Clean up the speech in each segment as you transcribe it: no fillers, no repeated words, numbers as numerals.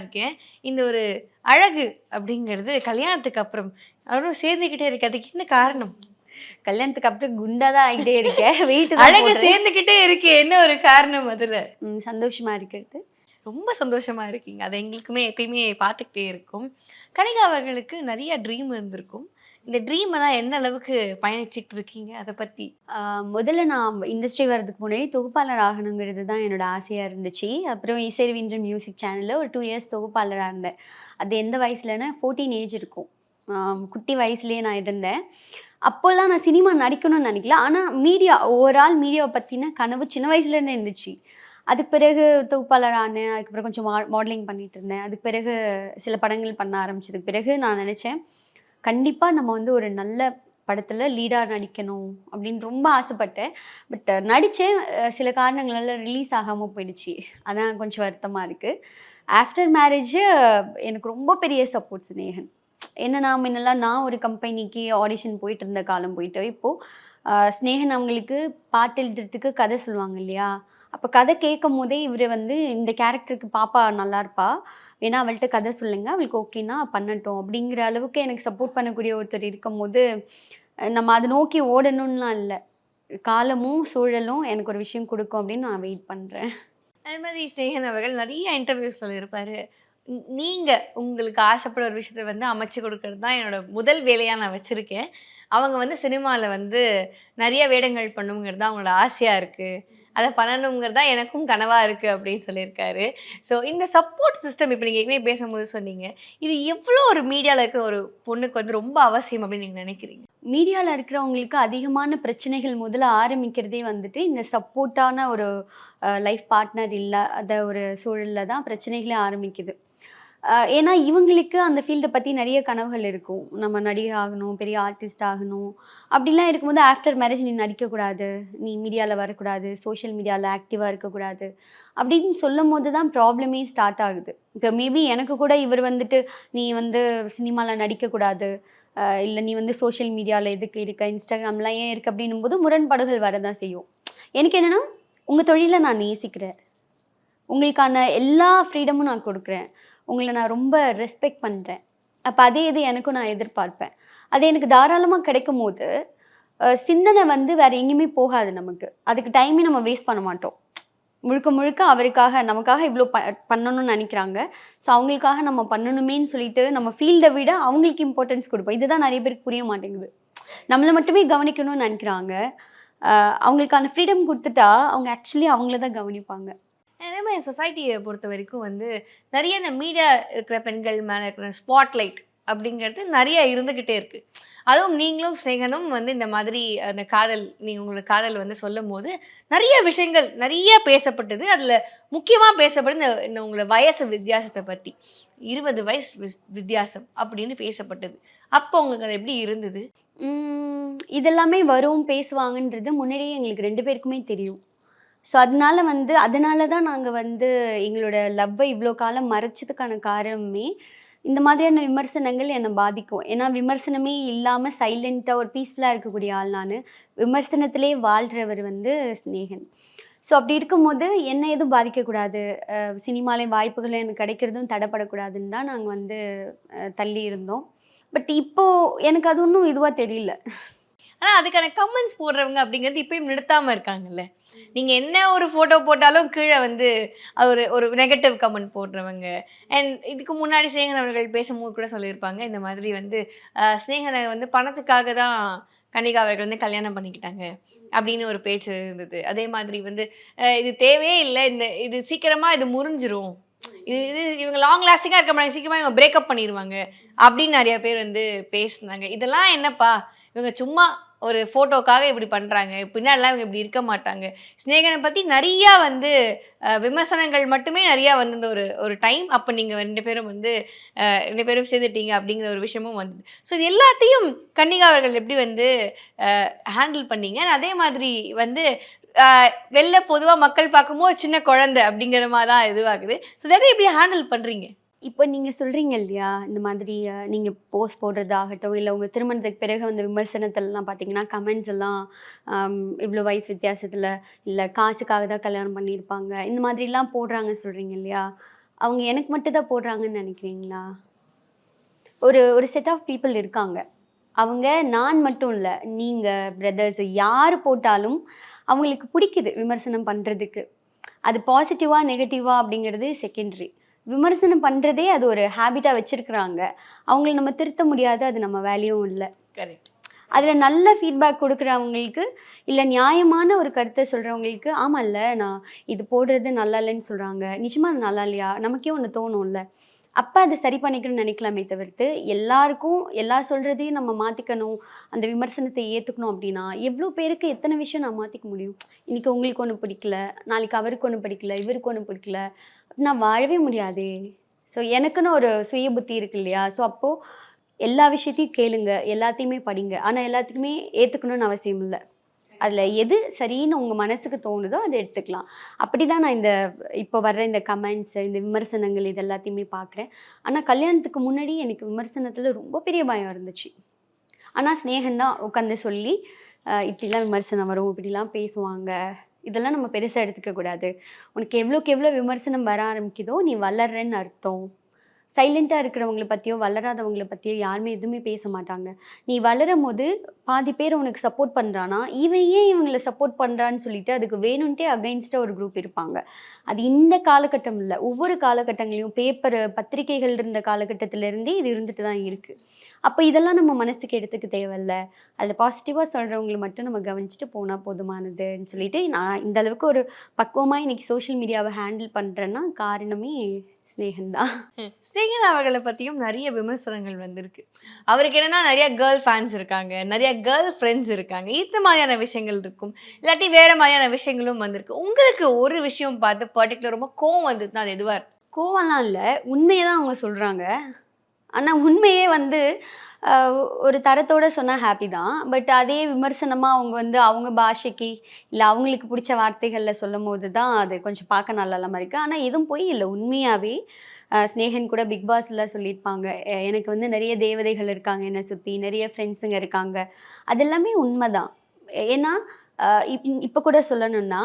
இருக்கேன். இந்த ஒரு அழகு அப்படிங்கிறது கல்யாணத்துக்கு அப்புறம் அவரும் சேர்ந்துக்கிட்டே இருக்கு. அதுக்கு என்ன காரணம்? கல்யாணத்துக்கு அப்புறம் குண்டா தான் ஆகிட்டே இருக்கேன். வெயிட் தான் அழகு போடுறேன். சேர்ந்துக்கிட்டே இருக்கு. என்ன ஒரு காரணம் அதுல? சந்தோஷமா இருக்கிறது. ரொம்ப சந்தோஷமா இருக்கீங்க. அது எங்களுக்குமே எப்பயுமே பார்த்துக்கிட்டே இருக்கும். கனிகா அவர்களுக்கு நெறைய ட்ரீம் இருந்திருக்கும். இந்த ட்ரீம தான் எந்த அளவுக்கு பயணிச்சுட்டு இருக்கீங்க? அத பத்தி. முதல்ல நான் இண்டஸ்ட்ரி வர்றதுக்கு முன்னாடி தொகுப்பாளர் ஆகணுங்கிறது தான் என்னோட ஆசையா இருந்துச்சு. அப்புறம் இசைவின்ற மியூசிக் சேனல்ல ஒரு 2 இயர்ஸ் தொகுப்பாளரா இருந்தேன். அது எந்த வயசுலன்னா 14 ஏஜ் இருக்கும். குட்டி வயசுலயே நான் இருந்தேன். அப்போலாம் நான் சினிமா நடிக்கணும்னு நெனைக்கல. ஆனா ஓவரால் மீடியாவ பத்தின கனவு சின்ன வயசுலேருந்தே இருந்துச்சு. அதுக்கு பிறகு தொகுப்பாளர் ஆனேன். அதுக்கப்புறம் கொஞ்சம் மாடலிங் பண்ணிட்டு இருந்தேன். அதுக்கு பிறகு சில படங்கள் பண்ண ஆரம்பிச்சதுக்கு பிறகு நான் நெனச்சேன், கண்டிப்பா நம்ம வந்து ஒரு நல்ல படத்துல லீடா நடிக்கணும் அப்படின்னு ரொம்ப ஆசைப்பட்டேன். பட் நடிச்சேன். சில காரணங்களால ரிலீஸ் ஆகாம போயிடுச்சு. அதான் கொஞ்சம் வருத்தமா இருக்கு. ஆஃப்டர் மேரேஜ் எனக்கு ரொம்ப பெரிய சப்போர்ட் சினேகன். என்னன்னா முன்னலாம் நான் ஒரு கம்பெனிக்கு ஆடிஷன் போயிட்டு இருந்த காலம் போயிட்டு, இப்போ சினேகன் அவங்களுக்கு பாட்டு எழுதுறதுக்கு கதை சொல்லுவாங்க இல்லையா? அப்ப கதை கேட்கும்போதே இவரு வந்து இந்த கேரக்டருக்கு பாப்பா நல்லா இருப்பா. வேணா அவள்ட்ட கதை சொல்லுங்க. அவளுக்கு ஓகேன்னா பண்ணட்டும். அப்படிங்கிற அளவுக்கு எனக்கு சப்போர்ட் பண்ணக்கூடிய ஒருத்தர் இருக்கும்போது, நம்ம அத நோக்கி ஓடணும்லாம் இல்ல. காலமும், சூழலும் எனக்கு ஒரு விஷயம் குடுக்கும் அப்படின்னு நான் வெயிட் பண்றேன். அது மாதிரி ஸ்நேகன் அவர்கள் நெறைய இன்டர்வியூஸ் சொல்லியிருப்பாரு. நீங்க உங்களுக்கு ஆசைப்படுற ஒரு விஷயத்த வந்து அமைச்சு குடுக்குறது தான் என்னோட முதல் வேலையா நான் வச்சிருக்கேன். அவங்க வந்து சினிமால வந்து நெறைய வேடங்கள் பண்ணணுங்கிறது தான் அவங்களோட ஆசையா இருக்கு. அத பண்ணணுங்கிறது தான் எனக்கும் கனவா இருக்கு அப்படின்னு சொல்லியிருக்காரு. ஸோ இந்த சப்போர்ட் சிஸ்டம் இப்ப நீங்க ஏற்கனவே பேசும்போது சொன்னீங்க. இது எவ்ளோ ஒரு மீடியால இருக்கிற ஒரு பொண்ணுக்கு வந்து ரொம்ப அவசியம் அப்படின்னு நீங்க நினைக்கிறீங்க? மீடியால இருக்கிறவங்களுக்கு அதிகமான பிரச்சனைகள் முதல்ல ஆரம்பிக்கிறதே வந்துட்டு, இந்த சப்போர்ட்டான ஒரு லைஃப் பார்ட்னர் இல்லாத ஒரு சூழல்ல தான் பிரச்சனைகளே ஆரம்பிக்குது. ஏன்னா இவங்களுக்கு அந்த ஃபீல்ட பத்தி நெறைய கனவுகள் இருக்கும். நம்ம நடிகை ஆகணும், பெரிய ஆர்டிஸ்ட் ஆகணும். அப்படிலாம் இருக்கும்போது ஆஃப்டர் மேரேஜ் நீ நடிக்கக்கூடாது, நீ மீடியால வரக்கூடாது, சோஷியல் மீடியால ஆக்டிவா இருக்கக்கூடாது, அப்படின்னு சொல்லும்போது தான் ப்ராப்ளமே ஸ்டார்ட் ஆகுது. இப்போ மேபி எனக்கு கூட இவர் வந்துட்டு, "நீ வந்து சினிமால நடிக்கக்கூடாது. இல்ல நீ வந்து சோஷியல் மீடியால எதுக்கு இருக்க? Instagramலாம் ஏன் இருக்க?" அப்படின்னும்போது முரண்பாடுகள் வரதான் செய்யும். எனக்கு என்னன்னா, உங்க தொழில நான் நேசிக்கிறேன். உங்களுக்கான எல்லா ஃப்ரீடமும் நான் குடுக்குறேன். உங்கள நான் ரொம்ப ரெஸ்பெக்ட் பண்றேன். அப்ப அதே இது எனக்கும் நான் எதிர்பார்ப்பேன். அது எனக்கு தாராளமா கிடைக்கும்போது, சிந்தனை வந்து வேற எங்கேயுமே போகாது நமக்கு. அதுக்கு டைமே நம்ம வேஸ்ட் பண்ண மாட்டோம். முழுக்க முழுக்க அவருக்காக, நமக்காக இவ்ளோ பண்ணணும்னு நெனைக்கிறாங்க. ஸோ அவங்களுக்காக நம்ம பண்ணணுமேன்னு சொல்லிட்டு, நம்ம ஃபீல்ட விட அவங்களுக்கு இம்பார்ட்டன்ஸ் குடுப்போம். இதுதான் நெறைய பேருக்கு புரிய மாட்டேங்குது. நம்மள மட்டுமே கவனிக்கணும்னு நெனைக்கிறாங்க. அ அவங்களுக்கான ஃப்ரீடம் குடுத்துட்டா, அவங்க ஆக்சுவலி அவங்கள தான் கவனிப்பாங்க. அதே மாரி சொசைட்டிய பொறுத்தவரைக்கும் வந்து, நெறைய இந்த மீடியா இருக்கிற பெண்கள் மேல இருக்கிற ஸ்பாட்லைட் அப்படிங்கிறது நெறைய இருந்துகிட்டே இருக்கு. அதுவும் நீங்களும் சினேகனும் வந்து இந்த மாதிரி அந்த காதல் நீங்க உங்களுக்கு காதல் வந்து சொல்லும்போது, நெறைய விஷயங்கள் நெறைய பேசப்பட்டது. அதுல முக்கியமா பேசப்பட்டது இந்த இந்த உங்கள வயசு வித்தியாசத்த பத்தி. 20 வயசு வித்தியாசம் அப்படின்னு பேசப்பட்டது. அப்போ உங்களுக்கு அது எப்படி இருந்தது? இதெல்லாமே வரும், பேசுவாங்கன்றது முன்னாடியே எங்களுக்கு 2 பேருக்குமே தெரியும். ஸோ, அதனால தான் நாங்க வந்து எங்களோட லவ்வ இவ்ளோ காலம் மறைச்சதுக்கான காரணமே, இந்த மாதிரியான விமர்சனங்கள் என்ன பாதிக்கும். ஏன்னா, விமர்சனமே இல்லாம சைலன்ட்டா ஒரு பீஸ்ஃபுல்லா இருக்கக்கூடிய ஆள் நானு. விமர்சனத்திலே வாழ்றவர் வந்து சினேகன். ஸோ, அப்படி இருக்கும்போது என்ன எதுவும் பாதிக்கக்கூடாது. சினிமாலே வாய்ப்புகள் எனக்கு கிடைக்கிறதும் தடப்படக்கூடாதுன்னு தான் நாங்க வந்து தள்ளி இருந்தோம். பட் இப்போ எனக்கு அது ஒண்ணும் இதுவா தெரியல. ஆனா, அதுக்கான கமெண்ட்ஸ் போடுறவங்க அப்படிங்கிறது இப்பயும் நிறுத்தாம இருக்காங்கல்ல. நீங்க என்ன ஒரு ஃபோட்டோ போட்டாலும் கீழ வந்து அது ஒரு ஒரு நெகட்டிவ் கமெண்ட் போடுறவங்க. அண்ட் இதுக்கு முன்னாடி சினேகன் அவர்கள் பேசும்போது கூட சொல்லியிருப்பாங்க. இந்த மாதிரி வந்து சினேகன வந்து பணத்துக்காக தான் கன்னிகா அவர்கள் வந்து கல்யாணம் பண்ணிக்கிட்டாங்க. அப்படின்னு ஒரு பேச்சு இருந்தது. அதே மாதிரி வந்து இது தேவையே இல்ல. இது சீக்கிரமா இது முறிஞ்சிரும். இது இது இவங்க லாங் லாஸ்டிங்கா இருக்க மாட்டாங்க. சீக்கிரமா இவங்க பிரேக்கப் பண்ணிருவாங்க. அப்படின்னு நெறைய பேர் வந்து பேசுனாங்க. இதெல்லாம் என்னப்பா? இவங்க சும்மா ஒரு ஃபோட்டோக்காக இப்படி பண்றாங்க. பின்னாடிலாம் இவங்க இப்படி இருக்க மாட்டாங்க. சினேகன பத்தி நெறையா வந்து விமர்சனங்கள் மட்டுமே நெறையா வந்திருந்த ஒரு ஒரு டைம். அப்ப நீங்க 2 பேரும் வந்து 2 பேரும் சேர்ந்துட்டீங்க அப்படிங்கிற ஒரு விஷயமும் வந்தது. ஸோ இது எல்லாத்தையும் கன்னிகா அவர்கள் எப்படி வந்து ஹேண்டில் பண்ணீங்க? அதே மாதிரி வந்து அ வெளில பொதுவா மக்கள் பார்க்கும்போது சின்ன குழந்தை அப்படிங்கிற மாரி தான் இதுவாகுது. ஸோ இத எப்படி ஹேண்டில் பண்றீங்க? இப்ப நீங்க சொல்றீங்க இல்லையா? இந்த மாதிரி நீங்க போஸ்ட் போடுறதாகட்டும், இல்ல உங்க திருமணத்துக்கு பிறகு வந்த விமர்சனத்துலலாம் பார்த்தீங்கன்னா, கமெண்ட்ஸ் எல்லாம் அம் இவ்ளோ வயசு வித்தியாசத்துல, இல்ல காசுக்காக தான் கல்யாணம் பண்ணியிருப்பாங்க. இந்த மாதிரிலாம் போடுறாங்கன்னு சொல்றீங்க இல்லையா? அவங்க எனக்கு மட்டும் தான் போடுறாங்கன்னு நினைக்கிறீங்களா? ஒரு ஒரு செட் ஆஃப் பீப்புள் இருக்காங்க. அவங்க நான் மட்டும் இல்ல, நீங்க, பிரதர்ஸ் யார் போட்டாலும் அவங்களுக்கு பிடிக்குது விமர்சனம் பண்றதுக்கு. அது பாசிட்டிவா, நெகட்டிவா அப்படிங்கிறது செகண்டரி. விமர்சனம் பண்றதே அது ஒரு ஹேபிட்டா வச்சிருக்கிறாங்க. அவங்கள நம்ம திருத்த முடியாது. அது நம்ம வேலையும் இல்ல. கரெக்ட். அதுல நல்ல ஃபீட்பேக் குடுக்குறவங்களுக்கு, இல்ல நியாயமான ஒரு கருத்த சொல்றவங்களுக்கு, ஆமால்ல நான் இது போடுறது நல்லா இல்லன்னு சொல்றாங்க. நிஜமா அது நல்லா இல்லையா? நமக்கே ஒண்ணு தோணும்ல. அப்ப அத சரி பண்ணிக்கணும்னு நினைக்கலாமே தவிர்த்து, எல்லாருக்கும் எல்லார் சொல்றதையும் நம்ம மாத்திக்கணும், அந்த விமர்சனத்தை ஏத்துக்கணும் அப்படின்னா, எவ்ளோ பேருக்கு எத்தன விஷயம் நான் மாத்திக்க முடியும்? இன்னைக்கு உங்களுக்கு ஒண்ணு பிடிக்கல, நாளைக்கு அவருக்கு ஒண்ணு பிடிக்கல, இவருக்கு ஒண்ணு பிடிக்கல. நான் வாழவே முடியாதே! ஸோ எனக்குன்னு ஒரு சுய புத்தி இருக்கு இல்லையா? ஸோ அப்போ எல்லா விஷயத்தையும் கேளுங்க, எல்லாத்தையுமே படிங்க. ஆனா எல்லாத்துக்குமே ஏத்துக்கணும்னு அவசியம் இல்ல. அதுல எது சரின்னு உங்க மனசுக்கு தோணுதோ அத எடுத்துக்கலாம். அப்படிதான் நான் இப்போ வர்ற இந்த கமெண்ட்ஸ், இந்த விமர்சனங்கள் இது எல்லாத்தையுமே பார்க்குறேன். ஆனா கல்யாணத்துக்கு முன்னாடி எனக்கு விமர்சனத்துல ரொம்ப பெரிய பயம் இருந்துச்சு. ஆனா ஸ்நேகன் தான் உட்காந்து சொல்லி, இப்படிலாம் விமர்சனம் வரும், இப்படிலாம் பேசுவாங்க. இதெல்லாம் நம்ம பெருசா எடுத்துக்க கூடாது. உனக்கு எவ்வளோக்கு எவ்வளோ விமர்சனம் வர ஆரம்பிக்குதோ, நீ வளர்றன்னு அர்த்தம். சைலண்ட்டா இருக்கிறவங்கள பத்தியோ, வளராதவங்கள பத்தியோ யாருமே எதுவுமே பேச மாட்டாங்க. நீ வளரும்போது பாதி பேர் உனக்கு சப்போர்ட் பண்றான்னா, இவன் ஏன் இவங்கள சப்போர்ட் பண்றான்னு சொல்லிட்டு அதுக்கு வேணுன்ட்டே அகைன்ஸ்ட்டா ஒரு குரூப் இருப்பாங்க. அது இந்த காலகட்டம் இல்ல. ஒவ்வொரு காலகட்டங்களையும் பத்திரிகைகள் இருந்த காலகட்டத்திலிருந்தே இது இருந்துட்டு தான் இருக்கு. அப்ப இதெல்லாம் நம்ம மனசுக்கு எடுத்துக்க தேவையில்ல. அதில பாசிட்டிவா சொல்றவங்கள மட்டும் நம்ம கவனிச்சுட்டு போனா போதுமானதுன்னு சொல்லிட்டு, நான் இந்த அளவுக்கு ஒரு பக்குவமா இன்னைக்கு சோஷியல் மீடியாவ ஹேண்டில் பண்றேன்னா காரணமே ஸ்நேகன் தான். ஸ்நேகன் அவர்கள பத்தியும் நெறைய விமர்சனங்கள் வந்திருக்கு. அவருக்கு என்னன்னா நெறைய கேர்ள் ஃபேன்ஸ் இருக்காங்க. நெறைய கேர்ள் ஃப்ரெண்ட்ஸ் இருக்காங்க. இந்த மாதிரியான விஷயங்கள் இருக்கும். இல்லாட்டி வேற மாதிரியான விஷயங்களும் வந்திருக்கு. உங்களுக்கு ஒரு விஷயம் பார்த்து பர்ட்டிகுலர் ரொம்ப கோவம் வந்ததுன்னா அது எதுவா இருக்கும்? கோவம்லாம் இல்ல. உண்மைய தான் அவங்க சொல்றாங்க. ஆனா உண்மையே வந்து அ ஒரு தரத்தோட சொன்னா ஹாப்பி தான். பட் அதே விமர்சனமா அவங்க வந்து அவங்க பாஷைக்கு, இல்ல அவங்களுக்கு புடிச்ச வார்த்தைகள்ல சொல்லும்போது தான் அது கொஞ்சம் பார்க்க நல்லா இல்லாம இருக்கு. ஆனா எதுவும் பொய் இல்ல. உண்மையாவே ஸ்நேகன் கூட பிக் பாஸ்ல சொல்லியிருப்பாங்க. எனக்கு வந்து நெறைய தேவதைகள் இருக்காங்க என்ன சுத்தி. நெறைய ஃப்ரெண்ட்ஸுங்க இருக்காங்க. அது எல்லாமே உண்மதான். ஏன்னா, அ இப்ப கூட சொல்லணும்னா,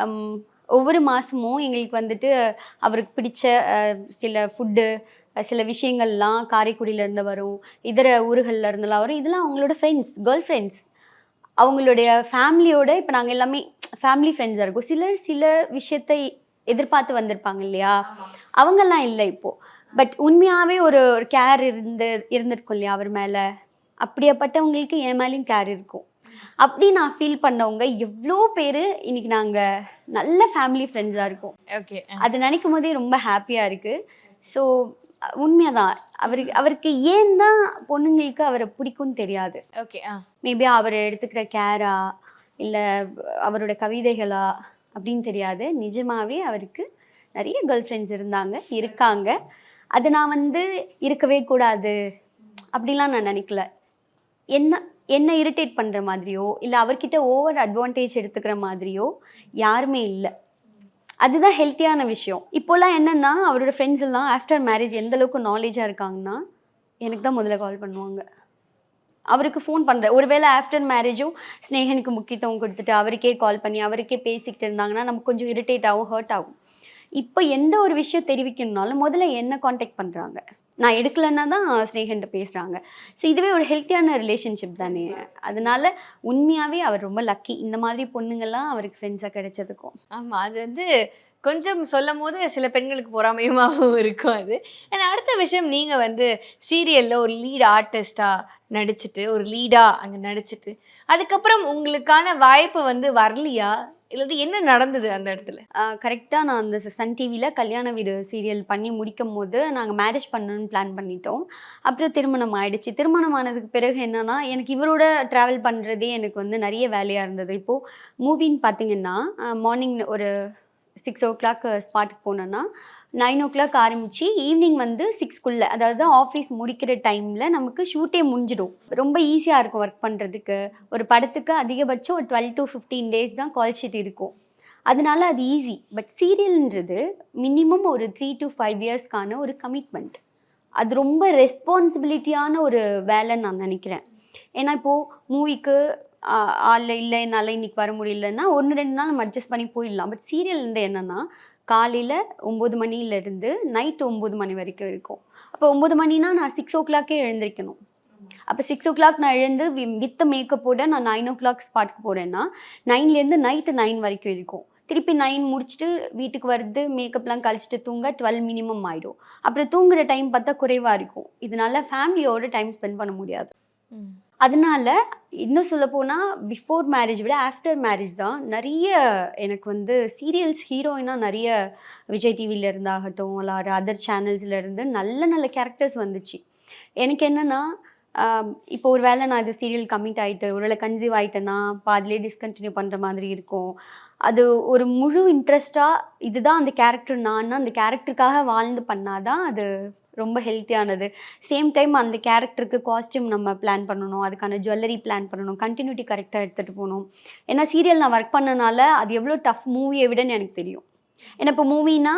அம் ஒவ்வொரு மாசமும் எங்களுக்கு வந்துட்டு அவருக்கு பிடிச்ச சில ஃபுட்டு, சில விஷயங்கள்லாம் காரைக்குடியிலேருந்து வரும். இதர ஊர்கள்ல இருந்தெல்லாம் வரும். இதெல்லாம் அவங்களோட ஃப்ரெண்ட்ஸ், கேர்ள் ஃப்ரெண்ட்ஸ். அவங்களுடைய ஃபேமிலியோட இப்ப நாங்க எல்லாமே ஃபேமிலி ஃப்ரெண்ட்ஸா இருக்கோம். சிலர் சில விஷயத்தை எதிர்பார்த்து வந்திருப்பாங்க இல்லையா? அவங்கலாம் இல்ல இப்போ. பட் உண்மையாவே ஒரு ஒரு கேர் இருந்திருக்கும் இல்லையா அவர் மேல? அப்படியாப்பட்டவங்களுக்கு என் மேலயும் கேர் இருக்கும். அப்படி நான் ஃபீல் பண்ணவங்க எவ்ளோ பேரு இன்னைக்கு நாங்க நல்ல ஃபேமிலி ஃப்ரெண்ட்ஸா இருக்கோம். ஓகே. அது நினைக்கும்போதே ரொம்ப ஹாப்பியா இருக்கு. ஸோ உண்மைதான். அவருக்கு ஏன் தான் பொண்ணுங்களுக்கு அவர பிடிக்கும்னு தெரியாது. ஓகே. மேபி அவர் எடுத்துக்கிற கேரா, இல்ல அவரோட கவிதைகளா அப்படின்னு தெரியாது. நிஜமாவே அவருக்கு நெறைய கேர்ள் ஃப்ரெண்ட்ஸ் இருந்தாங்க, இருக்காங்க. அது நான் வந்து இருக்கவே கூடாது அப்படிலாம் நான் நினைக்கல. என்ன என்ன இரிட்டேட் பண்ற மாதிரியோ, இல்ல அவர்கிட்ட ஓவர் அட்வான்டேஜ் எடுத்துக்கிற மாதிரியோ யாருமே இல்ல. அதுதான் ஹெல்த்தியான விஷயம். இப்போலாம் என்னன்னா, அவரோட ஃப்ரெண்ட்ஸ் எல்லாம் ஆஃப்டர் மேரேஜ் எந்த அளவுக்கு நாலேட்ஜா இருக்காங்கன்னா, எனக்கு தான் முதல்ல கால் பண்ணுவாங்க. அவருக்கு ஃபோன் பண்றேன். ஒருவேளை ஆஃப்டர் மேரேஜும் ஸ்நேகனுக்கு முக்கியத்துவம் குடுத்துட்டு, அவருக்கே கால் பண்ணி, அவருக்கே பேசிக்கிட்டு இருந்தாங்கன்னா, நமக்கு கொஞ்சம் இரிட்டேட் ஆகும், ஹர்ட் ஆகும். இப்ப எந்த ஒரு விஷயம் தெரிவிக்கணும்னாலும், முதல்ல என்ன கான்டாக்ட் பண்றாங்க. நான் எடுக்கலன்னா தான் ஸ்நேகன்ட்ட பேசுறாங்க. ஸோ இதுவே ஒரு ஹெல்த்தியான ரிலேஷன்ஷிப் தானே! அதனால உண்மையாவே அவர் ரொம்ப லக்கி. இந்த மாதிரி பொண்ணுங்கலாம் அவருக்கு ஃப்ரெண்ட்ஸா கிடைச்சதுக்கும். ஆமா. அது வந்து கொஞ்சம் சொல்லும்போது சில பெண்களுக்கு பொறாமையுமாவும் இருக்கும் அது. அண்ட் அடுத்த விஷயம் நீங்க வந்து சீரியல்ல ஒரு லீட் ஆர்டிஸ்ட்டா நடிச்சுட்டு, ஒரு லீடா அங்க நடிச்சுட்டு, அதுக்கப்புறம் உங்களுக்கான வாய்ப்பு வந்து வரலையா? இல்லாட்டி என்ன நடந்தது அந்த இடத்துல? கரெக்ட்டா நான் அந்த சன் டிவில கல்யாண வீடு சீரியல் பண்ணி முடிக்கும்போது, நாங்க மேரேஜ் பண்ணணும்னு பிளான் பண்ணிட்டோம். அப்புறம் திருமணம் ஆயிடுச்சு. திருமணம் ஆனதுக்கு பிறகு என்னன்னா, எனக்கு இவரோட ட்ராவல் பண்றதே எனக்கு வந்து நெறைய வேலையா இருந்தது. இப்போ மூவின்னு பார்த்தீங்கன்னா, மார்னிங் ஒரு 6:00 ஸ்பாட்டுக்கு போனோன்னா, 9:00 ஆரம்பிச்சு ஈவினிங் வந்து 6க்குள்ள அதாவது ஆஃபீஸ் முடிக்கிற டைம்ல நமக்கு ஷூட்டே முடிஞ்சிடும். ரொம்ப ஈஸியா இருக்கும் ஒர்க் பண்றதுக்கு. ஒரு படத்துக்கு அதிகபட்சம் ஒரு 12-15 டேஸ் தான் கால் ஷீட் இருக்கும். அதனால அது ஈஸி. பட் சீரியல்ன்றது மினிமம் ஒரு 3-5 இயர்ஸ்க்கான ஒரு கமிட்மெண்ட். அது ரொம்ப ரெஸ்பான்சிபிலிட்டியான ஒரு வேலைன்னு நான் நினைக்கிறேன். ஏன்னா இப்போ மூவிக்கு ஆள் இல்ல என்னால இன்னைக்கு வர முடியலன்னா 1, 2 நாள் நம்ம அட்ஜஸ்ட் பண்ணி போயிடலாம். பட் சீரியல் வந்து என்னன்னா, காலையில் 9 மணிலேருந்து நைட்டு 9 மணி வரைக்கும் இருக்கும். அப்போ 9 மணினா நான் 6 எழுந்திரிக்கணும். அப்போ 6 நான் எழுந்து வித் மேக்கப்போட நான் 9 ஸ்பாட்க்கு போகிறேன்னா 9லேருந்து நைட்டு 9 வரைக்கும் இருக்கும். திருப்பி 9 முடிச்சுட்டு வீட்டுக்கு வருது, மேக்கப்லாம் கழிச்சிட்டு தூங்க 12 மினிமம் ஆகிடும். அப்புறம் தூங்குற டைம் பார்த்தா குறைவாக இருக்கும். இதனால ஃபேமிலியோட டைம் ஸ்பெண்ட் பண்ண முடியாது. அதனால இன்னும் சொல்லப்போனால் பிஃபோர் மேரேஜ் விட ஆஃப்டர் மேரேஜ் தான் நிறைய எனக்கு வந்து சீரியல்ஸ் ஹீரோயினாக நிறைய விஜய் டிவியில் இருந்தாகட்டும் இல்லை அதர் சேனல்ஸில் இருந்து நல்ல நல்ல கேரக்டர்ஸ் வந்துச்சு. எனக்கு என்னென்னா இப்போ ஒரு வேளை நான் இது சீரியல் கமிட் ஆகிட்டு ஒருவேளை கன்சீவ் ஆகிட்டேன்னா பாதிலே டிஸ்கண்டினியூ பண்ணுற மாதிரி இருக்கும். அது ஒரு முழு இன்ட்ரெஸ்டாக இதுதான் அந்த கேரக்டர், நான் அந்த கேரக்டருக்காக வாழ்ந்து பண்ணாதான் அது ரொம்ப ஹெல்த்தியானது. சேம் டைம் அந்த கேரக்டருக்கு காஸ்டியூம் நம்ம பிளான் பண்ணணும், அதுக்கான ஜுவல்லரி பிளான் பண்ணணும், கண்டினியூட்டி கரெக்டாக எடுத்துகிட்டு போகணும். ஏன்னா சீரியல் நான் ஒர்க் பண்ணனால அது எவ்வளோ டஃப் மூவியை விடன்னு எனக்கு தெரியும். ஏன்னா இப்போ மூவினா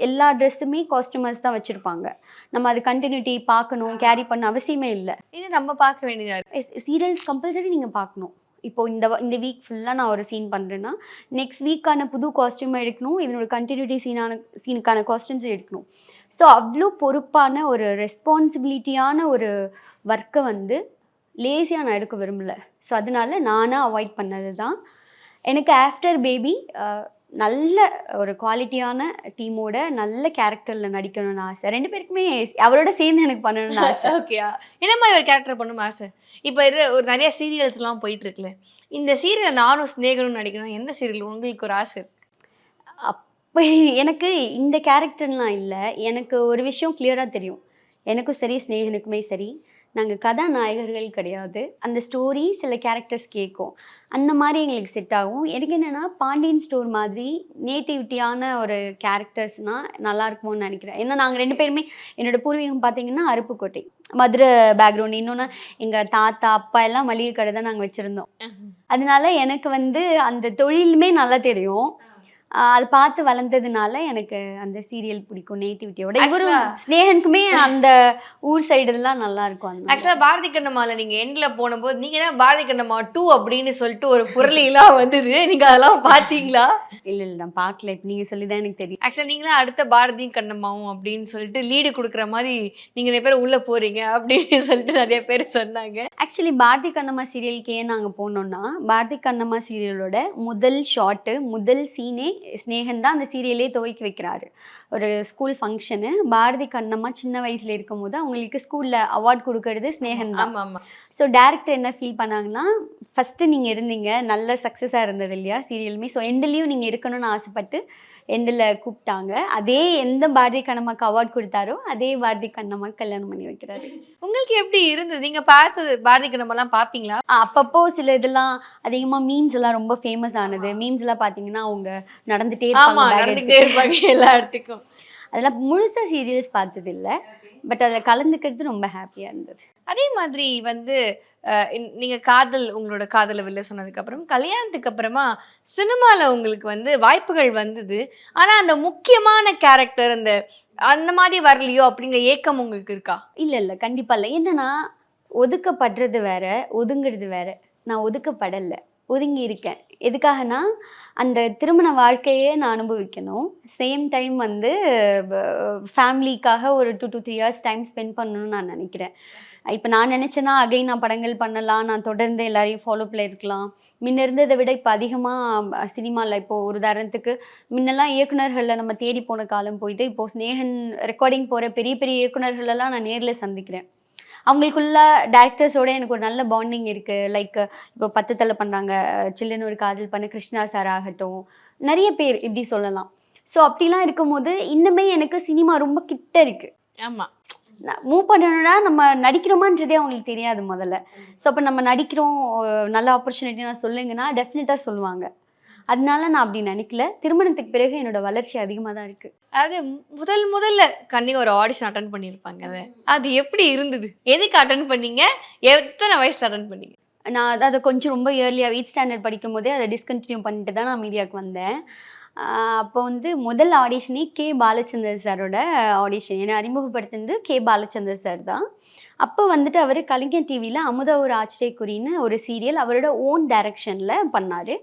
எல்லா ட்ரெஸ்ஸுமே காஸ்டியூமர்ஸ் தான் வச்சுருப்பாங்க. நம்ம அது கண்டினியூட்டி பார்க்கணும், கேரி பண்ண அவசியமே இல்லை. இது நம்ம பார்க்க வேண்டியதாக இருக்குது. சீரியல்ஸ் கம்பல்சரி நீங்கள் பார்க்கணும். இப்போது இந்த வீக் ஃபுல்லாக நான் ஒரு சீன் பண்ணுறேன்னா நெக்ஸ்ட் வீக்கான புது காஸ்டியூமை எடுக்கணும், இதனோட கண்டினியூட்டி சீனுக்கான காஸ்டியூம்ஸும் எடுக்கணும். ஸோ அவ்வளோ பொறுப்பான ஒரு ரெஸ்பான்சிபிலிட்டியான ஒரு ஒர்க்கை வந்து லேசியாக நான் எடுக்க விரும்பலை. ஸோ அதனால நானாக அவாய்ட் பண்ணது தான். எனக்கு ஆஃப்டர் பேபி நல்ல ஒரு குவாலிட்டியான டீமோட நல்ல கேரக்டரில் நடிக்கணும்னு ஆசை. 2 பேருக்குமே அவரோட சேர்ந்து எனக்கு பண்ணணும்னு ஆசை. ஓகேயா, என்ன மாதிரி ஒரு கேரக்டர் பண்ணணும் ஆசை? இப்போ இது ஒரு நிறைய சீரியல்ஸ்லாம் போயிட்டுருக்குல்ல, இந்த சீரியல் நானும் ஸ்நேகனும் நடிக்கணும், எந்த சீரியல் உங்களுக்கு ஒரு ஆசை? அப்போ எனக்கு இந்த கேரக்டர்லாம் இல்லை. எனக்கு ஒரு விஷயம் கிளியராக தெரியும். எனக்கும் சரி ஸ்நேகனுக்குமே சரி, நாங்கள் கதாநாயகர்கள் கிடையாது. அந்த ஸ்டோரி சில கேரக்டர்ஸ் கேட்கும், அந்த மாதிரி எங்களுக்கு செட் ஆகும். எனக்கு என்னென்னா பாண்டியன் ஸ்டோர் மாதிரி நேட்டிவிட்டியான ஒரு கேரக்டர்ஸ்னால் நல்லா இருக்குமோன்னு நினைக்கிறேன். ஏன்னா நாங்கள் 2 பேருமே என்னோடய பூர்வீகம் பார்த்திங்கன்னா அருப்புக்கோட்டை, மதுரை பேக்ரவுண்டு. இன்னொன்று எங்கள் தாத்தா அப்பா எல்லாம் மளிகை கடை தான் நாங்கள் வச்சுருந்தோம். அதனால எனக்கு வந்து அந்த தொழிலுமே நல்லா தெரியும். அது பார்த்து வளர்ந்ததுனால எனக்கு அந்த சீரியல் பிடிக்கும் நேட்டிவிட்டியோட. இவரும் ஸ்நேகனுக்குமே அந்த ஊர் சைடுலாம் நல்லா இருக்கும். ஆக்சுவலாக பாரதி கண்ணம்மாவில் நீங்கள் எண்டில் போனபோது நீங்கள் தான் பாரதி கண்ணம்மா 2 அப்படின்னு சொல்லிட்டு ஒரு பொருளையெல்லாம் வந்தது, நீங்கள் அதெல்லாம் பார்த்தீங்களா? இல்லை நான் பார்க்கல, இப்போ நீங்கள் சொல்லி தான் எனக்கு தெரியும். ஆக்சுவலாக நீங்களாம் அடுத்த பாரதி கண்ணம்மாவும் அப்படின்னு சொல்லிட்டு லீடு கொடுக்குற மாதிரி நீங்கள் நிறைய பேர் உள்ளே போகிறீங்க அப்படின்னு சொல்லிட்டு நிறைய பேர் சொன்னாங்க. ஆக்சுவலி பாரதி கண்ணம்மா சீரியலுக்கு ஏன் நாங்கள் போனோம்னா, பாரதி கண்ணம்மா சீரியலோட முதல் ஷார்ட்டு முதல் சீனே ஸ்நேகன் தான் அந்த சீரியலே துவக்கி வைக்கிறாரு. ஒரு ஸ்கூல் ஃபங்க்ஷனு, பாரதி கண்ணம்மா சின்ன வயசில் இருக்கும் போது அவங்களுக்கு ஸ்கூலில் அவார்ட் கொடுக்கறது ஸ்நேகன் தான். ஆமாம். ஸோ டேரக்டர் என்ன ஃபீல் பண்ணாங்கன்னா, ஃபஸ்ட்டு நீங்கள் இருந்தீங்க, நல்ல சக்ஸஸாக இருந்தது இல்லையா சீரியலுமே, ஸோ எண்டுலேயும் நீங்கள் இருக்கணும்னு ஆசைப்பட்டு எண்டில் கூப்பிட்டாங்க. அதே எந்த பாரதி கண்ணம்மாக்கு அவார்ட் கொடுத்தாரோ அதே பாரதி கண்ணம்மாக்கு கல்யாணம் பண்ணி வைக்கிறாரு. உங்களுக்கு எப்படி இருந்தது? நீங்கள் பார்த்தது பாரதி கண்ணம்மாலாம் பார்ப்பீங்களா? அப்பப்போ சில இதெல்லாம் அதிகமாக மீம்ஸ் எல்லாம் ரொம்ப ஃபேமஸ் ஆனது. மீம்ஸ் எல்லாம் பார்த்தீங்கன்னா அவங்க நடந்துகிட்டே இருப்பாங்க எல்லா இடத்துக்கும். அதெல்லாம் முழுசாக சீரியல்ஸ் பார்த்தது இல்லை, பட் அதில் கலந்துக்கிறது ரொம்ப ஹாப்பியாக இருந்தது. அதே மாதிரி வந்து நீங்கள் உங்களோட காதலை வெளில சொன்னதுக்கப்புறம் கல்யாணத்துக்கு அப்புறமா சினிமாவில் உங்களுக்கு வந்து வாய்ப்புகள் வந்தது, ஆனால் அந்த முக்கியமான கேரக்டர் அந்த மாதிரி வரலையோ அப்படிங்கிற ஏக்கம் உங்களுக்கு இருக்கா? இல்லை கண்டிப்பாக இல்லை. என்னன்னா ஒதுக்கப்படுறது வேற, ஒதுங்கிறது வேற. நான் ஒதுக்கப்படலை, ஒதுங்கி இருக்கேன். எதுக்காகனா அந்த திருமண வாழ்க்கையே நான் அனுபவிக்கணும். சேம் டைம் வந்து ஃபேமிலிக்காக ஒரு 2 to 3 years டைம் ஸ்பெண்ட் பண்ணணும்னு நான் நினைக்கிறேன். இப்போ நான் நினச்சேன்னா அகைன் நான் படங்கள் பண்ணலாம், நான் தொடர்ந்து எல்லாரையும் ஃபாலோப்பில் இருக்கலாம். முன்ன இருந்ததை விட இப்போ அதிகமாக சினிமாவில் இப்போது ஒரு உதாரணத்துக்கு முன்னெல்லாம் இயக்குநர்களில் நம்ம தேடி போன காலம் போயிட்டு இப்போது ஸ்நேகன் ரெக்கார்டிங் போகிற பெரிய பெரிய இயக்குநர்களெல்லாம் நான் நேரில் சந்திக்கிறேன். அவங்களுக்குள்ள டேரக்டர்ஸோட எனக்கு ஒரு நல்ல பாண்டிங் இருக்குது. லைக் இப்போ 10 தலை பண்ணுறாங்க, சில்லுன்னு ஒரு காதல் பண்ண கிருஷ்ணா சார் ஆகட்டும், நிறைய பேர் இப்படி சொல்லலாம். ஸோ அப்படிலாம் இருக்கும்போது இன்னுமே எனக்கு சினிமா ரொம்ப கிட்ட இருக்குது. ஆமாம், மூவ் பண்ணணும்னா நம்ம நடிக்கிறோமான்றதே அவங்களுக்கு தெரியாது முதல்ல. ஸோ அப்போ நம்ம நடிக்கிறோம், நல்ல ஆப்பர்ச்சுனிட்டி நான் சொல்லுங்கன்னா டெஃபினட்டாக சொல்லுவாங்க. அதனால நான் அப்படி நினைக்கல. திருமணத்துக்கு பிறகு என்னோட வளர்ச்சி அதிகமாக தான் இருக்குது. அது முதல்ல கண்டிப்பாக ஒரு ஆடிஷன் அட்டன் பண்ணியிருப்பாங்கல்ல, அது எப்படி இருந்தது? எதுக்கு அட்டன் பண்ணீங்க? எத்தனை வயசில் அட்டன் பண்ணீங்க? நான் அதை கொஞ்சம் ரொம்ப இயர்லியாக 8th ஸ்டாண்டர்ட் படிக்கும் போதே அதை டிஸ்கண்டினியூ பண்ணிட்டு தான் நான் மீடியாவுக்கு வந்தேன். அப்போ வந்து முதல் ஆடிஷனே கே பாலச்சந்தர் சாரோட ஆடிஷன். என்னை அறிமுகப்படுத்தினது கே பாலச்சந்தர் சார் தான். அப்போ வந்துட்டு அவர் கலைஞர் டிவியில் அமுத ஒரு ஆச்சரியக்குறின்னு ஒரு சீரியல் அவரோட ஓன் டைரக்ஷனில் பண்ணார்.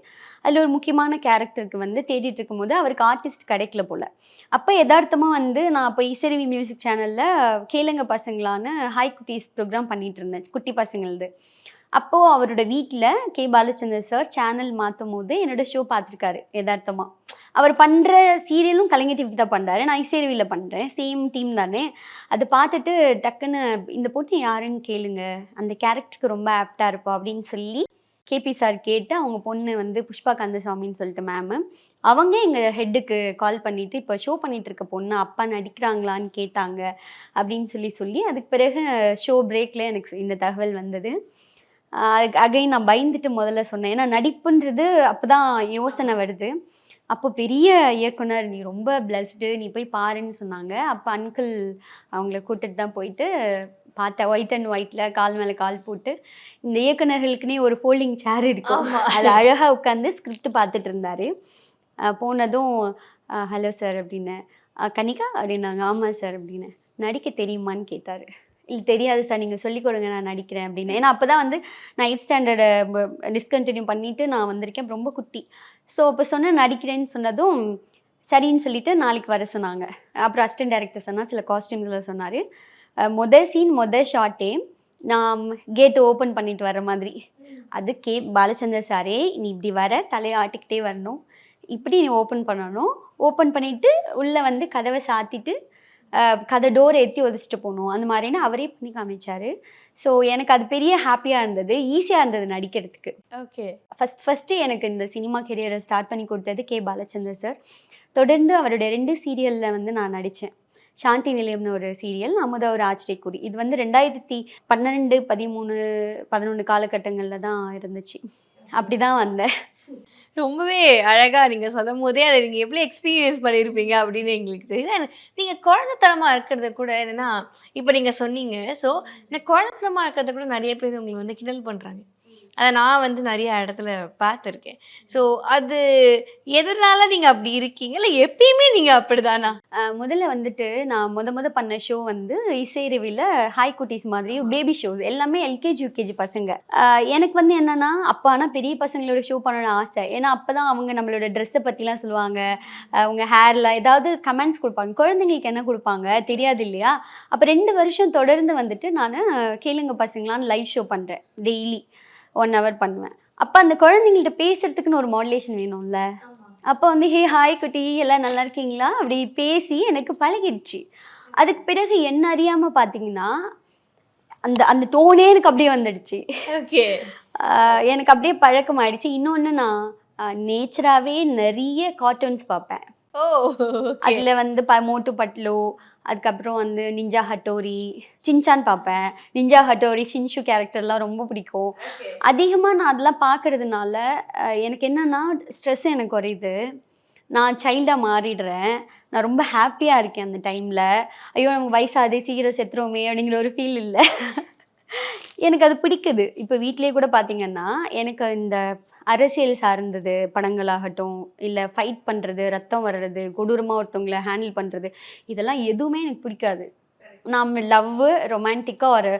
அதில் ஒரு முக்கியமான கேரக்டருக்கு வந்து தேடிட்டு இருக்கும்போது அவருக்கு ஆர்டிஸ்ட் கிடைக்கல போல். அப்போ யதார்த்தமாக வந்து நான் அப்போ இசைருவி மியூசிக் சேனலில் கேளுங்க பசங்களான்னு ஹாய் குட்டீஸ் ப்ரோக்ராம் பண்ணிகிட்டு இருந்தேன், குட்டி பசங்களது. அப்போது அவரோட வீட்டில் கே பாலச்சந்தர் சார் சேனல் மாற்றும் போது என்னோட ஷோ பார்த்துருக்காரு யதார்த்தமாக. அவர் பண்ணுற சீரியலும் கலைஞர் டிவிக்கு தான் பண்ணுறாரு, நான் இசைருவியில் பண்ணுறேன், சேம் டீம் தானே. அதை பார்த்துட்டு டக்குன்னு இந்த பொண்ணு யாருன்னு கேளுங்க, அந்த கேரக்டருக்கு ரொம்ப ஆப்டாக இருப்பா அப்படின்னு சொல்லி கேபி சார் கேட்டு அவங்க பொண்ணு வந்து புஷ்பா கந்தசாமின்னு சொல்லிட்டு மேமு, அவங்க எங்கள் ஹெட்டுக்கு கால் பண்ணிவிட்டு இப்போ ஷோ பண்ணிகிட்டு இருக்க பொண்ணு அப்பா நடிக்கிறாங்களான்னு கேட்டாங்க அப்படின்னு சொல்லி அதுக்கு பிறகு ஷோ பிரேக்கில் எனக்கு இந்த தகவல் வந்தது. அதுக்கு அகைன் நான் பயந்துட்டு முதல்ல சொன்னேன், ஏன்னா நடிப்புன்றது அப்போ தான் யோசனை வருது. அப்போ பெரிய இயக்குனர் நீ ரொம்ப பிளஸ்டு, நீ போய் பாருன்னு சொன்னாங்க. அப்போ அங்கிள் அவங்கள கூட்டிட்டு தான் போயிட்டு பார்த்தேன். ஒயிட் அண்ட் ஒயிட்டில் கால் மேலே கால் போட்டு, இந்த இயக்குனர்களுக்குன்னே ஒரு ஃபோல்டிங் சேர் இருக்கும், அதில் அழகாக உட்காந்து ஸ்கிரிப்ட் பார்த்துட்டு இருந்தார். போனதும் ஹலோ சார் அப்படின்னு, கனிகா அப்படின்னாங்க. ஆமாம் சார் அப்படின்னு. நடிக்க தெரியுமான்னு கேட்டார். இல்லை தெரியாது சார், நீங்கள் சொல்லிக் கொடுங்க நான் நடிக்கிறேன் அப்படின்னு. ஏன்னா அப்போ தான் வந்து நான் 8th ஸ்டாண்டர்டை டிஸ்கண்டினியூ பண்ணிவிட்டு நான் வந்திருக்கேன், ரொம்ப குட்டி. ஸோ அப்போ சொன்னேன் நடிக்கிறேன்னு சொன்னதும் சரின்னு சொல்லிவிட்டு நாளைக்கு வர சொன்னாங்க. அப்புறம் அசிஸ்டன்ட் டைரக்டர் சொன்னால் சில காஸ்டியூம்ஸில் சொன்னார். சீன் ஷார்ட்டே நான் கேட்டு ஓப்பன் பண்ணிட்டு வர மாதிரி. அது கே பாலச்சந்தர் சாரே, நீ இப்படி வர தலையை ஆட்டிக்கிட்டே வரணும், இப்படி நீ ஓப்பன் பண்ணணும், ஓப்பன் பண்ணிவிட்டு உள்ளே வந்து கதவை சாத்திட்டு கதை டோர் ஏற்றி ஒதிச்சிட்டு போகணும், அந்த மாதிரின்னு அவரே பண்ணி காமிச்சார். ஸோ எனக்கு அது பெரிய ஹாப்பியாக இருந்தது, ஈஸியாக இருந்தது நடிக்கிறதுக்கு. ஓகே. ஃபஸ்ட்டு எனக்கு இந்த சினிமா கெரியரை ஸ்டார்ட் பண்ணி கொடுத்தது கே பாலச்சந்தர் சார். தொடர்ந்து அவருடைய 2 சீரியலில் வந்து நான் நடித்தேன். சாந்தி நிலையம்னு ஒரு சீரியல், அமுத ஒரு ஆச்சரியக்குறி. இது வந்து 2012, 13, 11 காலகட்டங்களில் தான் இருந்துச்சு. அப்படி தான் வந்தேன். ரொம்பவே அழகா நீங்க சொல்லும்போதே அதை நீங்க எப்படி எக்ஸ்பீரியன்ஸ் பண்ணியிருப்பீங்க அப்படின்னு எங்களுக்கு தெரியுது. நீங்க குழந்தைத்தனமா இருக்கிறத கூட என்னன்னா, இப்போ நீங்க சொன்னீங்க. ஸோ இந்த குழந்தைத்தனமா இருக்கிறத கூட நிறைய பேர் உங்களை வந்து கிண்டல் பண்றாங்க. அதை நான் வந்து நிறைய இடத்துல பார்த்துருக்கேன். ஸோ அது எதனால நீங்க அப்படி இருக்கீங்க, இல்லை எப்பயுமே நீங்க அப்படிதானா? முதல்ல வந்துட்டு நான் பண்ண ஷோ வந்து இசைருவியில் ஹாய் குட்டீஸ் மாதிரி பேபி ஷோஸ், எல்லாமே எல்கேஜி யூகேஜி பசங்க. எனக்கு வந்து என்னென்னா அப்போ ஆனால் பெரிய பசங்களோட ஷோ பண்ணணும்னு ஆசை. ஏன்னா அப்போ தான் அவங்க நம்மளோட ட்ரெஸ்ஸை பற்றிலாம் சொல்லுவாங்க, அவங்க ஹேரில் ஏதாவது கமெண்ட்ஸ் கொடுப்பாங்க. குழந்தைங்களுக்கு என்ன கொடுப்பாங்க தெரியாது இல்லையா. அப்போ 2 வருஷம் தொடர்ந்து வந்துட்டு நான் கேளுங்க பசங்களான்னு லைவ் ஷோ பண்ணுறேன். டெய்லி 1 hour பண்ணுவேன். அப்போ அந்த குழந்தைங்கள்ட்ட பேசுறதுக்குன்னு ஒரு மாடுலேஷன் வேணும்ல. அப்போ வந்து ஹே ஹாய் குட்டி எல்லாம் நல்லா இருக்கீங்களா அப்படி பேசி எனக்கு பழகிடுச்சு. அதுக்கு பிறகு என்ன அறியாமல் பார்த்தீங்கன்னா அந்த அந்த டோனே எனக்கு அப்படியே வந்துடுச்சு. ஓகே. எனக்கு அப்படியே பழக்கம் ஆயிடுச்சு. இன்னொன்று நான் நேச்சராகவே நிறைய கார்ட்டூன்ஸ் பார்ப்பேன். ஓ. அதில் வந்து மோட்டு பட்லு, அதுக்கப்புறம் வந்து நிஞ்சா ஹட்டோரி, சின்சான் பார்ப்பேன். நிஞ்சா ஹட்டோரி, ஷின்ஷு கேரக்டர்லாம் ரொம்ப பிடிக்கும். அதிகமாக நான் அதெல்லாம் பார்க்கறதுனால எனக்கு என்னென்னா ஸ்ட்ரெஸ் எனக்கு குறையுது, நான் சைல்டாக மாறிடுறேன், நான் ரொம்ப ஹாப்பியாக இருக்கேன் அந்த டைமில். ஐயோ நமக்கு வயசாதே சீக்கிரம் செத்துருவோமே அப்படிங்கிற ஒரு ஃபீல் இல்லை. எனக்கு அது பிடிக்குது. இப்போ வீட்டிலே கூட பார்த்தீங்கன்னா எனக்கு இந்த அரசியல் சார்ந்தது படங்களாகட்டும், இல்லை ஃபைட் பண்ணுறது, ரத்தம் வர்றது, கொடூரமாக ஒருத்தவங்களை ஹேண்டில் பண்ணுறது, இதெல்லாம் எதுவுமே எனக்கு பிடிக்காது. நான் லவ்வு, ரொமான்டிக்காக ஒரு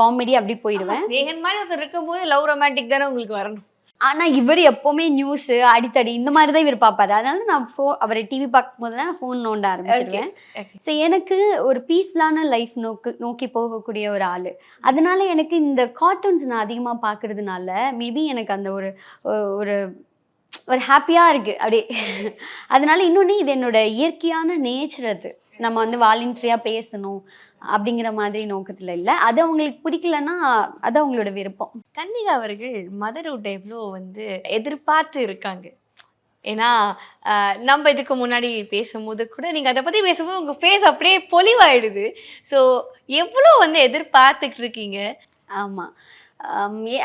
காமெடி அப்படி போயிடுவேன். ஸ்நேகன் மாதிரி ஒருத்தர் இருக்கும்போது லவ் ரொமான்டிக் தானே உங்களுக்கு வரணும். ஆனால் இவர் எப்போவுமே நியூஸு அடித்தடி இந்த மாதிரி தான் இவர் பார்ப்பாரு. அதனால நான் அவரை டிவி பார்க்கும்போதுலாம் நான் ஃபோன் நோண்ட ஆரம்பிச்சிருவேன். ஸோ எனக்கு ஒரு பீஸ்ஃபுல்லான லைஃப் நோக்கி போகக்கூடிய ஒரு ஆள். அதனால எனக்கு இந்த கார்ட்டூன்ஸ் நான் அதிகமாக பார்க்கறதுனால மேபி எனக்கு அந்த ஒரு ஒரு ஒரு ஹாப்பியாக இருக்குது அப்படியே. அதனால இன்னொன்று இது என்னோட இயற்கையான நேச்சர். அது நம்ம வந்து வாலண்டரியாக பேசணும் அப்படிங்கிற மாதிரி நோக்கத்தில் இல்லை. அது அவங்களுக்கு பிடிக்கலன்னா அது அவங்களோட விருப்பம். கன்னிகா அவர்கள் மதர்வுட் எவ்வளோ வந்து எதிர்பார்த்து இருக்காங்க. ஏன்னா நம்ம இதுக்கு முன்னாடி பேசும்போது கூட நீங்கள் அதை பற்றி பேசும்போது உங்கள் ஃபேஸ் அப்படியே பொலிவாயிடுது. ஸோ எவ்வளோ வந்து எதிர்பார்த்துக்கிட்டு இருக்கீங்க? ஆமாம்.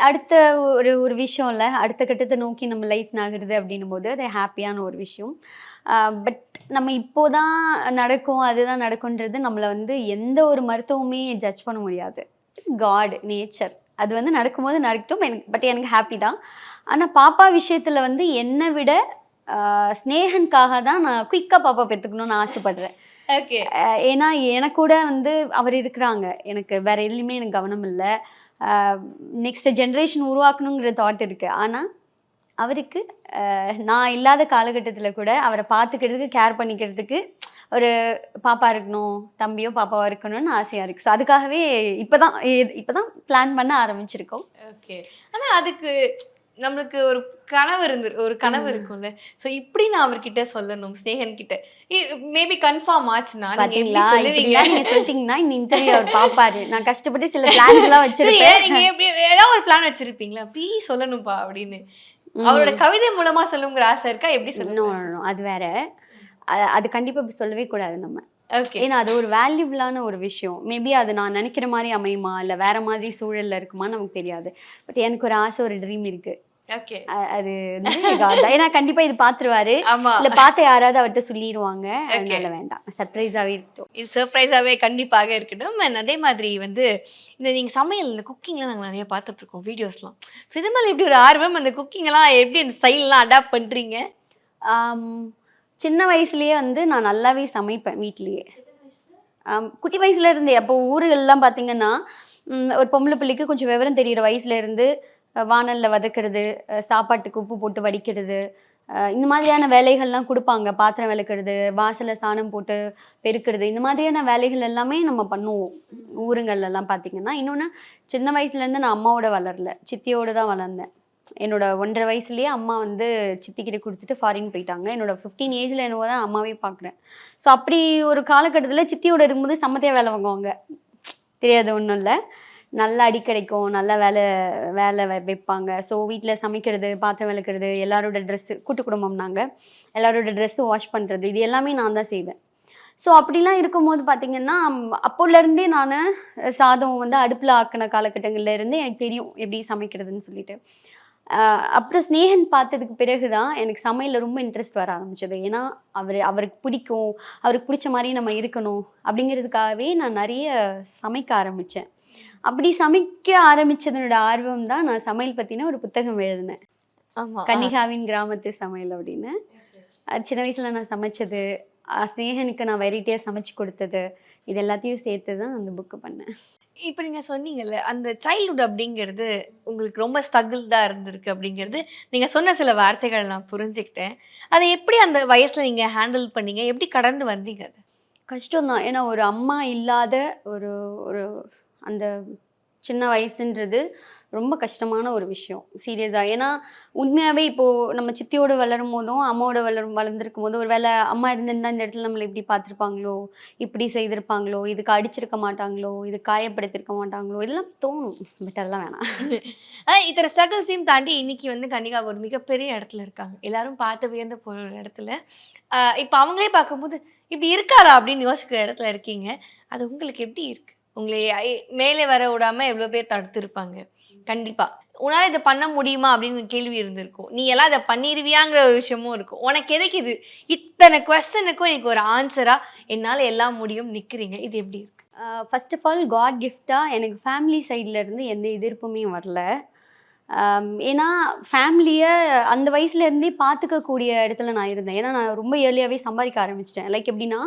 அடுத்த ஒரு விஷயம் இல்லை, அடுத்த கட்டத்தை நோக்கி நம்ம லைஃப் நகருது அப்படின்னும் போது அது ஹாப்பியான ஒரு விஷயம். பட் நம்ம இப்போதான் நடக்கும் அதுதான் நடக்கும்ன்றது நம்மளை வந்து எந்த ஒரு மருத்துவமே ஜட்ஜ் பண்ண முடியாது. காட் நேச்சர் அது வந்து நடக்கும்போது நடக்கட்டும். எனக்கு ஹாப்பி தான். ஆனால் பாப்பா விஷயத்தில் வந்து என்னை விட ஸ்னேகனுக்காக தான் நான் குயிக்காக பாப்பா பெற்றுக்கணும்னு ஆசைப்படுறேன். ஓகே. ஏன்னா எனக்கு கூட வந்து அவர் இருக்கிறாங்க. எனக்கு வேற எதுலையுமே எனக்கு கவனம் இல்லை. நெக்ஸ்ட் ஜென்ரேஷன் உருவாக்கணுங்கிற தாட் இருக்கு. ஆனால் அவருக்கு நான் இல்லாத காலகட்டத்தில் கூட அவரை பார்த்துக்கிறதுக்கு கேர் பண்ணிக்கிறதுக்கு ஒரு பாப்பா இருக்கணும், தம்பியோ பாப்பாவோ இருக்கணும்னு ஆசையாக இருக்குது. ஸோ அதுக்காகவே இப்போ தான் பிளான் பண்ண ஆரம்பிச்சிருக்கோம். ஓகே. ஆனா அதுக்கு நம்மளுக்கு ஒரு கனவு இருக்கும்ல. ஸோ இப்படி நான் அவர்கிட்ட சொல்லணும், ஸ்நேகன் கிட்ட. மேபி கன்ஃபார்ம் ஆச்சுன்னா நீங்க எப்படி பாத்தீங்களா, சொல்லுவீங்க? இப்படிலாம் நீங்க சொல்லிட்டீங்கன்னா இந்த இன்டர்வியூ அவர் பாப்பாரு. நான் கஷ்டப்பட்டு சில பிளான்ஸ் எல்லாம் சரி, வச்சிருப்பேன். நீங்க எப்படி ஏதாவது ஒரு பிளான் வச்சிருப்பீங்களா? ப்ளீஸ் சொல்லணும்பா அப்படின்னு. அவரோட கவிதை மூலமா சொல்லணுங்கிற ஆசை இருக்கா? எப்படி No, சொல்லணும்? no, no, அது வேற. அது கண்டிப்பா இப்ப சொல்லவே கூடாது நம்ம. ஓகே. ஏன்னா அது ஒரு வேல்யூபிளான ஒரு விஷயம். மேபி அது நான் நினைக்கிற மாதிரி அமையுமா, இல்ல வேற மாதிரி சூழல்ல இருக்குமான்னு நமக்கு தெரியாது. பட் எனக்கு ஒரு ஆசை, ஒரு ட்ரீம் இருக்கு. ஓகே. அது வந்து God தான். ஏன்னா கண்டிப்பா இது பாத்துருவாரு. ஆமா. இல்ல பார்த்த யாராவது அவர்கிட்ட சொல்லிடுவாங்க. அதனால வேண்டாம், சர்ப்ரைஸாவே இருக்கட்டும். இது சர்ப்ரைஸாவே கண்டிப்பாக இருக்கட்டும். அண்ட் அதே மாதிரி வந்து நீங்க சமையல், இந்த குக்கிங்லாம் நாங்க நிறைய பார்த்துட்டு இருக்கோம் வீடியோஸ்லாம். ஸோ இது மேல எப்படி ஒரு ஆர்வம், அந்த குக்கிங்லாம் எப்படி அந்த ஸ்டைல்லாம் அடாப்ட் பண்றீங்க? ஆம், சின்ன வயசுலயே வந்து நான் நல்லாவே சமைப்பேன் வீட்லயே. குட்டி வயசுல இருந்தே. அப்போ ஊர்கள்லாம் பார்த்தீங்கன்னா, ஒரு பொம்பளை பிள்ளைக்கு கொஞ்சம் விவரம் தெரியிற வயசுல இருந்து வாணல்ல வதக்குறது, சாப்பாட்டுக்கு உப்பு போட்டு வடிக்கிறது, இந்த மாதிரியான வேலைகள்லாம் குடுப்பாங்க. பாத்திரம் விளக்குறது, வாசல்ல சாணம் போட்டு பெருக்குறது, இந்த மாதிரியான வேலைகள் எல்லாமே நம்ம பண்ணுவோம் ஊருங்கள்லலாம் பார்த்தீங்கன்னா. இன்னொன்னு, சின்ன வயசுலேருந்து நான் அம்மாவோட வளரல, சித்தியோட தான் வளர்ந்தேன். என்னோட 1.5 வயசுலயே அம்மா வந்து சித்திக்கிட்ட குடுத்துட்டு ஃபாரின் போயிட்டாங்க. என்னோட 15 ஏஜ்ல என்னவோ தான் அம்மாவே பார்க்குறேன். ஸோ அப்படி ஒரு காலகட்டத்தில சித்தியோட இருக்கும்போது செம்மத்தியா வேலை வாங்குவாங்க. தெரியாது ஒண்ணும் இல்ல. நல்லா அடி கிடைக்கும். நல்லா வேலை வைப்பாங்க. ஸோ வீட்ல சமைக்கிறது, பாத்திரம் விளக்குறது, எல்லாரோட ட்ரெஸ்ஸு, கூட்டு குடும்பம் நாங்க. எல்லாரோட ட்ரெஸ்ஸு வாஷ் பண்றது, இது எல்லாமே நான் தான் செய்வேன். ஸோ அப்படிலாம் இருக்கும்போது பார்த்தீங்கன்னா, அப்போலேருந்தே நானு சாதம் வந்து அடுப்புல ஆக்குன காலகட்டங்கள்ல இருந்தே எனக்கு தெரியும் எப்படி சமைக்கிறதுன்னு சொல்லிட்டு. அப்புறம் ஸ்நேகன் பார்த்ததுக்கு பிறகு தான் எனக்கு சமையல்ல ரொம்ப இன்ட்ரெஸ்ட் வர ஆரம்பிச்சது. ஏன்னா, அவருக்கு பிடிக்கும். அவருக்கு பிடிச்ச மாரி நம்ம இருக்கணும் அப்படிங்கிறதுக்காகவே நான் நெறைய சமைக்க ஆரம்பிச்சேன். அப்படி சமைக்க ஆரம்பிச்சதனோட ஆர்வம் தான் நான் சமையல் பத்தின ஒரு புத்தகம் எழுதினேன். ஆமா. கன்னிகாவின் கிராமத்து சமையல் அப்படின்னு. அது சின்ன வயசுல நான் சமைச்சது, ஸ்நேகனுக்கு நான் வெரைட்டியா சமைச்சு கொடுத்தது, இது எல்லாத்தையும் சேர்த்து தான் அந்த புக்கு பண்ணேன். இப்ப நீங்க சொன்னீங்கல்ல, அந்த சைல்ட்ஹுட் அப்படிங்கிறது உங்களுக்கு ரொம்ப ஸ்ட்ரகிள்டா இருந்திருக்கு அப்படிங்கிறது, நீங்க சொன்ன சில வார்த்தைகள் நான் புரிஞ்சுக்கிட்டேன். அத எப்படி அந்த வயசுல நீங்க ஹேண்டில் பண்ணீங்க? எப்படி கடந்து வந்தீங்க அத? கஷ்டம் தான். ஏன்னா ஒரு அம்மா இல்லாத ஒரு ஒரு அந்த சின்ன வயசுன்றது ரொம்ப கஷ்டமான ஒரு விஷயம். சீரியஸா. ஏன்னா உண்மையாவே இப்போ நம்ம சித்தியோட வளரும்போதும், அம்மாவோட வளர்ந்துருக்கும்போதும், ஒரு வேளை அம்மா இருந்திருந்தா இந்த இடத்துல நம்மள இப்படி பார்த்துருப்பாங்களோ, இப்படி செய்திருப்பாங்களோ, இதுக்கு அடிச்சிருக்க மாட்டாங்களோ, இது காயப்படுத்தியிருக்க மாட்டாங்களோ, இதெல்லாம் தோணும். பட் அதெல்லாம் வேணாம். இத்தனை ஸ்ட்ரகிள்ஸையும் தாண்டி இன்னைக்கு வந்து கன்னிகா ஒரு மிகப்பெரிய இடத்துல இருக்காங்க. எல்லாரும் பார்த்து வியந்து போற ஒரு இடத்துல. இப்ப அவங்களே பார்க்கும்போது, "இப்படி இருக்காரா?" அப்படின்னு யோசிக்கிற இடத்துல இருக்கீங்க. அது உங்களுக்கு எப்படி இருக்கு? உங்களை மேலே வர விடாம எவ்வளோ பேர் தடுத்திருப்பாங்க. கண்டிப்பா. "உன்னால இத பண்ண முடியுமா?" அப்படின்னு கேள்வி இருந்திருக்கும். "நீ எல்லாம் இத பண்ணிருவியாங்கிற" ஒரு விஷயமும் இருக்கும். உனக்கு எதுக்கு இது? இத்தனை கொஸ்டினுக்கும் எனக்கு ஒரு ஆன்சரா, "என்னால எல்லாம் முடியும்" நிக்கிறீங்க. இது எப்படி இருக்கு? ஃபர்ஸ்ட் ஆஃப் ஆல் காட் கிஃப்ட்டா எனக்கு ஃபேமிலி சைட்ல இருந்து எந்த எதிர்ப்புமே வரல. ஏன்னா ஃபேமிலிய அந்த வயசுல இருந்தே பார்த்துக்கக்கூடிய இடத்துல நான் இருந்தேன். ஏன்னா நான் ரொம்ப ஏர்லியாவே சம்பாதிக்க ஆரம்பிச்சுட்டேன். லைக் எப்படின்னா,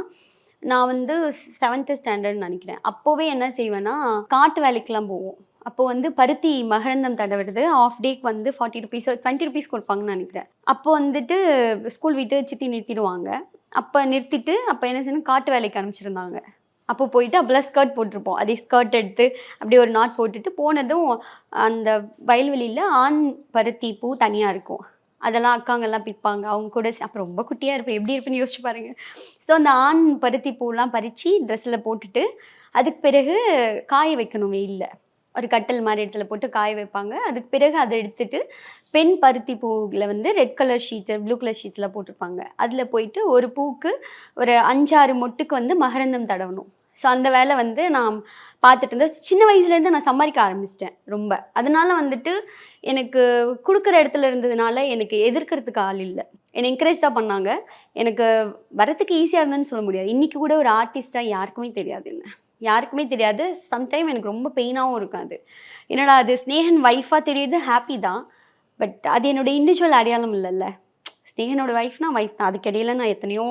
நான் வந்து 7th ஸ்டாண்டர்ட்ன்னு நினைக்கிறேன். அப்போவே என்ன செய்வேன்னா, காட்டு வேலைக்கெல்லாம் போவோம். அப்போ வந்து பருத்தி மகரந்தம் தடவுறது ஆஃப் டேக்கு வந்து ₹40 ₹20 கொடுப்பாங்கன்னு நினைக்கிறேன். அப்போ வந்துட்டு ஸ்கூல் விட்டு சித்தி நிறுத்திடுவாங்க. அப்போ நிறுத்திட்டு அப்போ என்ன செய்யணும், காட்டு வேலைக்கு அனுப்பிச்சிருந்தாங்க. அப்போ போயிட்டு அப்போலாம் ஸ்கர்ட் போட்டிருப்போம். அதே ஸ்கர்ட் எடுத்து அப்படியே ஒரு நாட் போட்டுட்டு போனதும், அந்த வயல்வெளியில ஆண் பருத்தி பூ தனியா இருக்கும். அதெல்லாம் அக்காங்கலாம் பிப்பாங்க. அவங்க கூட அப்போ ரொம்ப குட்டியா இருப்பேன். எப்படி இருப்பேன்னு யோசிச்சு பாருங்க. ஸோ அந்த ஆண் பருத்தி பூலாம் பறிச்சு ட்ரெஸ்ல போட்டுட்டு, அதுக்கு பிறகு காய வைக்கணும் வெயில்ல. ஒரு கட்டில் மாரி இடத்துல போட்டு காய வைப்பாங்க. அதுக்கு பிறகு அத எடுத்துட்டு, பெண் பருத்தி பூவுல வந்து red colour sheet, blue colour ஷீட்ஸ்லாம் போட்டிருப்பாங்க. அதில போயிட்டு ஒரு பூக்கு ஒரு 5, 6 மொட்டுக்கு வந்து மகரந்தம் தடவணும். ஸோ அந்த வேலை வந்து நான் பார்த்துட்டு இருந்தேன். சின்ன வயசுலேருந்து நான் சம்பாதிக்க ஆரம்பிச்சிட்டேன் ரொம்ப. அதனால வந்துட்டு எனக்கு குடுக்குற இடத்துல இருந்ததுனால எனக்கு எதிர்க்கிறதுக்கு ஆள் இல்ல. என்ன என்கரேஜ் தான் பண்ணாங்க. எனக்கு வரத்துக்கு ஈஸியா இருந்ததுன்னு சொல்ல முடியாது. இன்னைக்கு கூட ஒரு ஆர்டிஸ்ட்டா யாருக்குமே தெரியாது என்ன. யாருக்குமே தெரியாது. சம்டைம் எனக்கு ரொம்ப பெயினாவும் இருக்கும் அது. என்னடா அது ஸ்நேகன் வைஃபா தெரியுது, ஹாப்பி தான். பட் அது என்னோட இண்டிவிஜுவல் அடையாளம் இல்லல்ல. ஸ்நேகனோட ஒய்ஃப்னா ஒய்ஃப் தான். அதுக்கிடையில நான் எத்தனையோ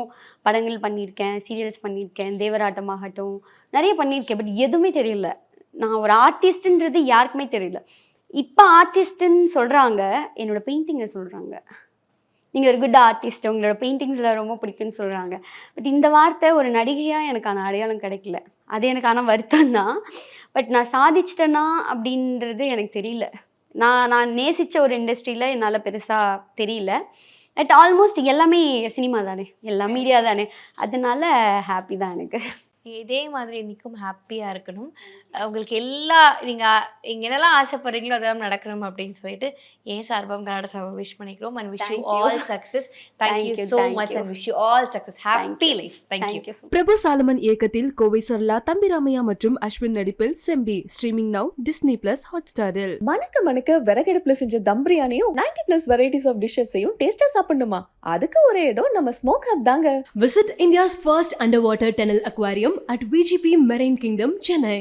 படங்கள் பண்ணியிருக்கேன், சீரியல்ஸ் பண்ணியிருக்கேன், தேவராட்டமாகட்டும் நிறைய பண்ணியிருக்கேன். பட் எதுவுமே தெரியல. நான் ஒரு ஆர்டிஸ்ட்ன்றது யாருக்குமே தெரியல. இப்போ ஆர்டிஸ்ட்டுன்னு சொல்கிறாங்க, என்னோட பெயிண்டிங்கை சொல்கிறாங்க. நீங்கள் ஒரு குட் ஆர்டிஸ்ட், உங்களோட பெயிண்டிங்ஸில் ரொம்ப பிடிக்கும்னு சொல்கிறாங்க. பட் இந்த வார்த்தை ஒரு நடிகையாக எனக்கான அடையாளம் கிடைக்கல. அது எனக்கான வருத்தம் தான். பட் நான் சாதிச்சிட்டேனா அப்படின்றது எனக்கு தெரியல. நான் நேசித்த ஒரு இண்டஸ்ட்ரியில் என்னால் பெருசாக தெரியல. பட் ஆல்மோஸ்ட் எல்லாமே சினிமா தானே, எல்லாம் மீடியா தானே, அதனால ஹாப்பி தான் எனக்கு. இதே மாதிரி இன்னைக்கும் ஹாப்பியாக இருக்கணும். உங்களுக்கு எல்லா நீங்கள் என்னெல்லாம் ஆசைப்படுறீங்களோ அதெல்லாம் நடக்கணும் அப்படின்னு சொல்லிட்டு என் சார்பாக கன்னட சார்பாக விஷ் பண்ணிக்கிறோம். And wish you Thank you. All success. Thank you so Thank much you. And wish you all success. Happy life. Thank you. Thank you. Prabhu Solomon இயக்கத்தில் கோவை சரளா, தம்பி ராமையா மற்றும் அஸ்வின் நடிப்பில் Sembi streaming now Disney plus ஹாட்ஸ்டாரில். மணக்க மணக்க விறகடுப்புல செஞ்ச தம் பிரியாணியும் 90+ வெரைட்டிஸ் ஆஃப் டிஷ்ஷஸையும் டேஸ்டா சாப்பிடணுமா? அதுக்கு ஒரே இடம் நம்ம ஸ்மோக் ஹப் தாங்க. Visit India's first underwater tunnel aquarium at VGP Marine Kingdom, Chennai.